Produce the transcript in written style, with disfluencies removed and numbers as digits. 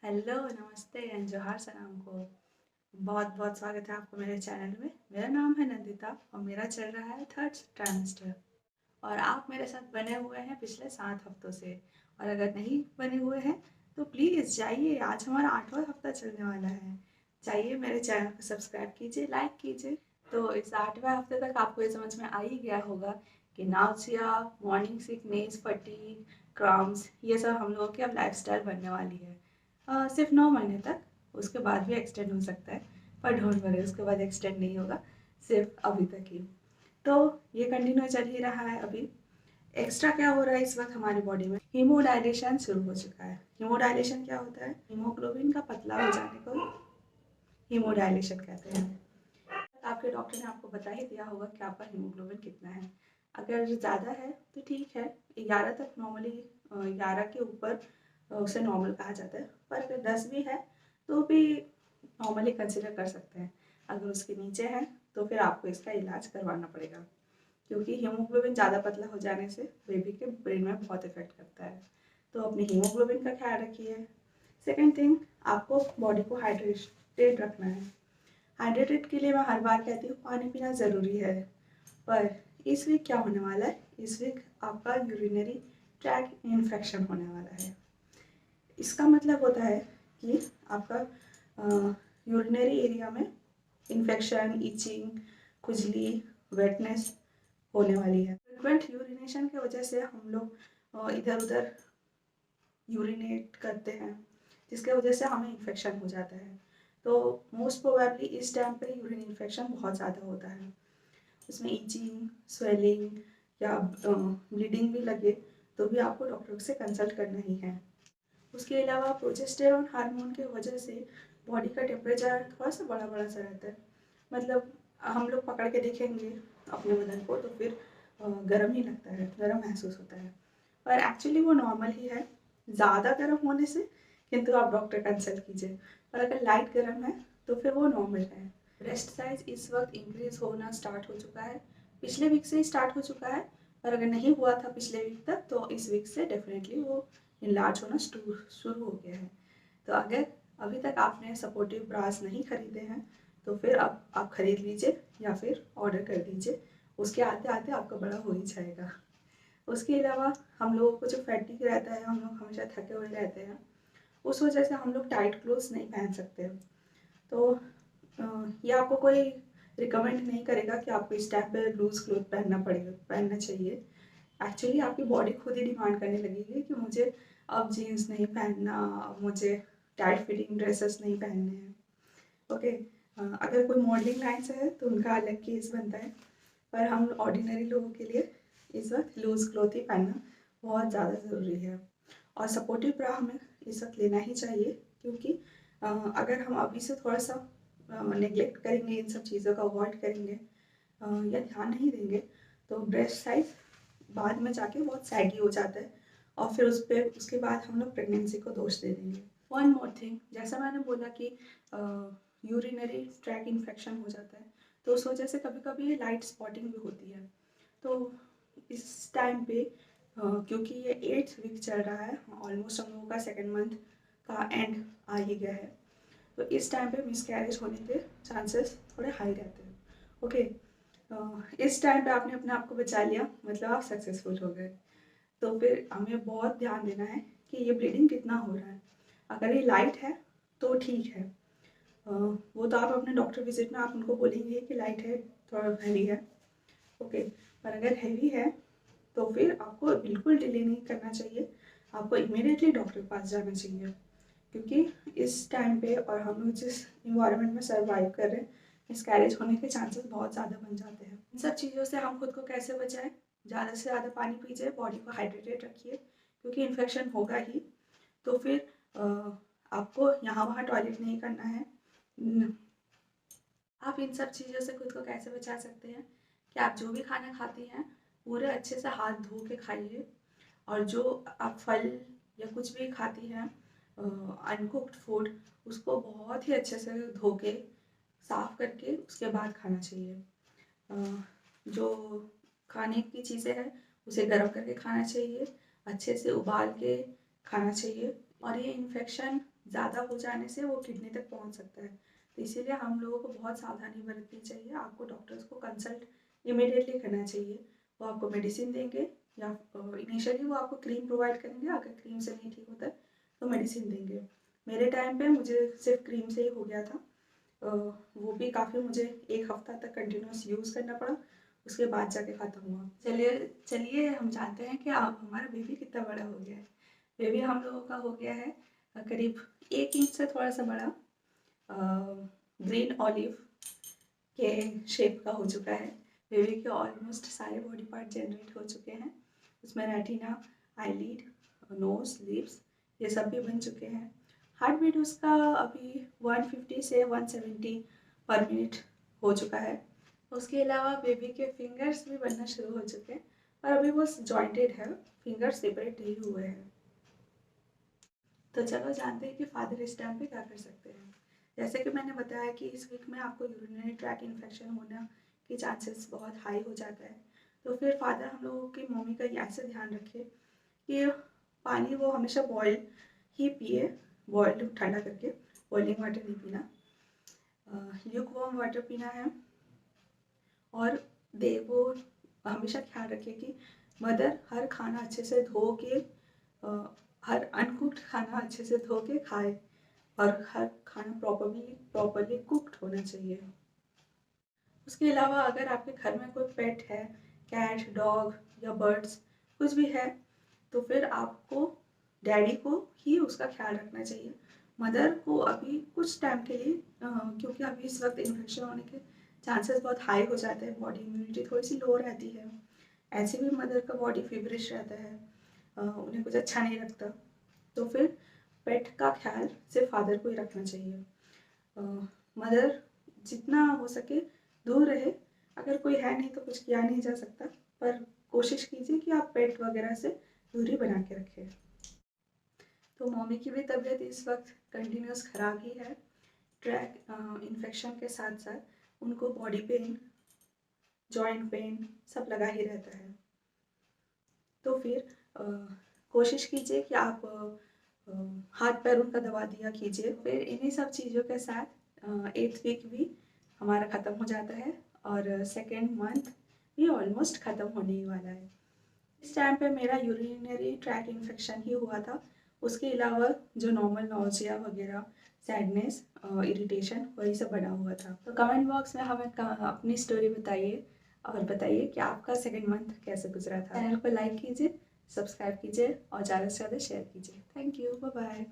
Hello, नमस्ते and जोहार सलाम को। बहुत-बहुत स्वागत है आपको मेरे चैनल में। मेरा नाम है नंदिता और मेरा चल रहा है 3rd ट्राइमेस्टर और आप मेरे साथ बने हुए हैं पिछले 7 हफ्तों से। और अगर नहीं बने हुए हैं तो प्लीज़ जाइए, आज हमारा 8वां हफ्ता चलने वाला है। जाइए मेरे चैनल को सब्सक्राइब कीजिए, लाइक कीजिए। तो इस 8वें हफ्ते तक आपको ये समझ में आ ही गया होगा कि नाउसिया, मॉर्निंग सिकनेस, फटीग, क्रैम्प्स ये सब हम लोगों की अब लाइफ़स्टाइल बनने वाली है। सिर्फ 9 महीने तक, उसके बाद भी एक्सटेंड हो सकता है, पर डोंट वरी उसके बाद एक्सटेंड नहीं होगा, सिर्फ अभी तक ही। तो ये कंटिन्यू चल ही रहा है अभी। एक्स्ट्रा क्या हो रहा है इस वक्त हमारी बॉडी में, हीमोडाइलेशन शुरू हो चुका है। हीमोडाइलेशन क्या होता है? हीमोग्लोबिन का पतला हो जाने को हीमोडाइलेशन कहते हैं। आपके डॉक्टर ने आपको बता ही दिया होगा कि आपका हीमोग्लोबिन कितना है। अगर ज़्यादा है तो ठीक है, 11 तक नॉर्मली, 11 के ऊपर उसे नॉर्मल कहा जाता है, पर अगर 10 भी है तो भी नॉर्मली कंसिडर कर सकते हैं। अगर उसके नीचे है तो फिर आपको इसका इलाज करवाना पड़ेगा, क्योंकि हीमोग्लोबिन ज़्यादा पतला हो जाने से बेबी के ब्रेन में बहुत इफेक्ट करता है। तो अपने हीमोग्लोबिन का ख्याल रखिए। सेकेंड थिंग, आपको बॉडी को हाइड्रेटेड रखना है। हाइड्रेटेड के लिए मैं हर बार कहती हूँ पानी पीना ज़रूरी है, पर इस वीक क्या होने वाला है, इस वीक आपका यूरिनरी ट्रैक इन्फेक्शन होने वाला है। इसका मतलब होता है कि आपका यूरिनरी एरिया में इन्फेक्शन, इचिंग, खुजली, वेटनेस होने वाली है। फ्रिक्वेंट यूरिनेशन की वजह से हम लोग इधर उधर यूरिनेट करते हैं, जिसके वजह से हमें इन्फेक्शन हो जाता है। तो मोस्ट प्रोबेबली इस टाइम पे यूरिन इन्फेक्शन बहुत ज़्यादा होता है। उसमें ईचिंग, स्वेलिंग या ब्लीडिंग भी लगे तो भी आपको डॉक्टर से कंसल्ट करना ही है। उसके अलावा प्रोजेस्टेरॉन हार्मोन की वजह से बॉडी का टेम्परेचर थोड़ा सा बड़ा बड़ा सा रहता है। मतलब हम लोग पकड़ के देखेंगे अपने बदन को तो फिर गर्म ही लगता है, गर्म महसूस होता है, पर एक्चुअली वो नॉर्मल ही है, ज़्यादा गर्म होने से। किंतु आप डॉक्टर कंसल्ट कीजिए। और अगर लाइट गर्म है तो फिर वो नॉर्मल है। ब्रेस्ट साइज इस वक्त इंक्रीज होना स्टार्ट हो चुका है, पिछले वीक से ही स्टार्ट हो चुका है, पर अगर नहीं हुआ था पिछले वीक तक तो इस वीक से डेफिनेटली वो इनलार्ज होना शुरू हो गया है। तो अगर अभी तक आपने सपोर्टिव ब्रास नहीं खरीदे हैं तो फिर अब आप खरीद लीजिए या फिर ऑर्डर कर दीजिए, उसके आते आते आपका बड़ा हो ही जाएगा। उसके अलावा हम लोगों को जो फैटिक रहता है, हम लोग हमेशा थके हुए रहते हैं, उस वजह से हम लोग टाइट क्लोथ्स नहीं पहन सकते। तो ये आपको कोई रिकमेंड नहीं करेगा कि आपको इस टाइम पे लूज क्लोथ पहनना चाहिए। एक्चुअली आपकी बॉडी खुद ही डिमांड करने लगेगी कि मुझे अब जीन्स नहीं पहनना, अब मुझे टाइट फिटिंग ड्रेसेस नहीं पहनने हैं। ओके, अगर कोई मॉडलिंग लाइन से है तो उनका अलग केस बनता है, पर हम ऑर्डिनरी लोगों के लिए इस वक्त लूज क्लोथ ही पहनना बहुत ज़्यादा ज़रूरी है। और सपोर्टिव ब्रा हमें इस वक्त लेना ही चाहिए, क्योंकि अगर हम अभी से थोड़ा सा नेग्लेक्ट करेंगे, इन सब चीज़ों का अवॉइड करेंगे या ध्यान नहीं देंगे तो ब्रेस्ट साइज बाद में जाके बहुत सैगी हो जाता है और फिर उसके बाद हम लोग प्रेगनेंसी को दोष दे देंगे। वन मोर थिंग, जैसा मैंने बोला कि यूरिनरी ट्रैक इन्फेक्शन हो जाता है, तो उस वजह से कभी कभी लाइट स्पॉटिंग भी होती है। तो इस टाइम पे क्योंकि ये 8th वीक चल रहा है, ऑलमोस्ट हम लोगों का 2nd मंथ का एंड आ ही गया है, तो इस टाइम पे मिसकैरेज होने के चांसेस थोड़े हाई रहते हैं। ओके, इस टाइम पे आपने अपने आप को बचा लिया, मतलब आप सक्सेसफुल हो गए। तो फिर हमें बहुत ध्यान देना है कि ये ब्लीडिंग कितना हो रहा है। अगर ये लाइट है तो ठीक है, वो तो आप अपने डॉक्टर विजिट में आप उनको बोलेंगे कि लाइट है, थोड़ा हैवी है। ओके, पर अगर हैवी है तो फिर आपको बिल्कुल डिले नहीं करना चाहिए, आपको इमीडिएटली डॉक्टर के पास जाना चाहिए, क्योंकि इस टाइम पे और हम लोग जिस इन्वायरमेंट में सर्वाइव कर रहे हैं, मिसकैरेज होने के चांसेस बहुत ज़्यादा बन जाते हैं। इन सब चीज़ों से हम खुद को कैसे बचाएं? ज़्यादा से ज़्यादा पानी पीजिए, बॉडी को हाइड्रेटेड रखिए, क्योंकि इन्फेक्शन होगा ही। तो फिर आपको यहाँ वहाँ टॉयलेट नहीं करना है। आप इन सब चीज़ों से खुद को कैसे बचा सकते हैं कि आप जो भी खाना खाती हैं पूरे अच्छे से हाथ धो के खाइए, और जो आप फल या कुछ भी खाती हैं अनकुक्ड फूड, उसको बहुत ही अच्छे से धो के साफ़ करके उसके बाद खाना चाहिए। जो खाने की चीज़ें हैं उसे गर्म करके खाना चाहिए, अच्छे से उबाल के खाना चाहिए। और ये इन्फेक्शन ज़्यादा हो जाने से वो किडनी तक पहुंच सकता है। तो इसीलिए हम लोगों को बहुत सावधानी बरतनी चाहिए। आपको डॉक्टर्स को कंसल्ट इमीडिएटली करना चाहिए। वो आपको मेडिसिन देंगे या इनिशियली वो आपको क्रीम प्रोवाइड करेंगे, अगर क्रीम से नहीं ठीक होता है तो मेडिसिन देंगे। मेरे टाइम पे मुझे सिर्फ क्रीम से ही हो गया था। वो भी काफ़ी मुझे 1 हफ्ता तक कंटिन्यूस यूज़ करना पड़ा, उसके बाद जाके ख़त्म हुआ। चलिए चलिए हम जानते हैं कि अब हमारा बेबी कितना बड़ा हो गया है। बेबी हम लोगों का हो गया है करीब 1 इंच से थोड़ा सा बड़ा, ग्रीन ऑलिव के शेप का हो चुका है। बेबी के ऑलमोस्ट सारे बॉडी पार्ट जनरेट हो चुके हैं। उसमें रेटिना, आईलिड, नोज, लिप्स ये सब भी बन चुके हैं। हार्ट बीट उसका अभी 150 से 170 पर मिनट हो चुका है। उसके अलावा बेबी के फिंगर्स भी बनना शुरू हो चुके हैं, पर अभी वो जॉइंटेड है, फिंगर्स सेपरेट नहीं हुए हैं। तो चलो जानते हैं कि फादर इस टाइम पे क्या कर सकते हैं। जैसे कि मैंने बताया कि इस वीक में आपको यूरिनरी ट्रैक इन्फेक्शन होने के चांसेस बहुत हाई हो जाता है। तो फिर फादर हम लोगों की मम्मी का ऐसे ध्यान रखे कि पानी वो हमेशा बॉयल ही पिए, बॉयल ठंडा करके, बॉइलिंग वाटर नहीं पीना, ल्यूक वार्म वाटर पीना है। और वो हमेशा ख्याल रखे कि मदर हर खाना अच्छे से धो के, हर अनकुक्ड खाना अच्छे से धो के खाए और हर खाना प्रॉपरली कुक्ड होना चाहिए। उसके अलावा अगर आपके घर में कोई पेट है, कैट, डॉग या बर्ड्स कुछ भी है, तो फिर आपको डैडी को ही उसका ख्याल रखना चाहिए। मदर को अभी कुछ टाइम के लिए, क्योंकि अभी इस वक्त इन्फेक्शन होने के चांसेस बहुत हाई हो जाते हैं, बॉडी इम्यूनिटी थोड़ी सी लो रहती है, ऐसे भी मदर का बॉडी फीवरिश रहता है, उन्हें कुछ अच्छा नहीं लगता। तो फिर पेट का ख्याल सिर्फ फादर को ही रखना चाहिए। मदर जितना हो सके दूर रहे, अगर कोई है नहीं तो कुछ किया नहीं जा सकता, पर कोशिश कीजिए कि आप पेट वगैरह से दूरी बना के रखें। तो मम्मी की भी तबीयत इस वक्त कंटिन्यूस ख़राब ही है। ट्रैक इन्फेक्शन के साथ साथ उनको बॉडी पेन, जॉइंट पेन सब लगा ही रहता है। तो फिर कोशिश कीजिए कि आप हाथ पैर उनका दबा दिया कीजिए। फिर इन्हीं सब चीज़ों के साथ 8th वीक भी हमारा ख़त्म हो जाता है और सेकेंड मंथ भी ऑलमोस्ट ख़त्म होने ही वाला है। इस टाइम पे मेरा यूरिनरी ट्रैक इन्फेक्शन ही हुआ था। उसके अलावा जो नॉर्मल नौजिया वगैरह, सैडनेस, इरिटेशन वही सब बना हुआ था। तो कमेंट बॉक्स में हमें अपनी स्टोरी बताइए और बताइए कि आपका सेकेंड मंथ कैसे गुजरा था। चैनल को लाइक कीजिए, सब्सक्राइब कीजिए और ज़्यादा से ज़्यादा शेयर कीजिए। Thank you, bye bye.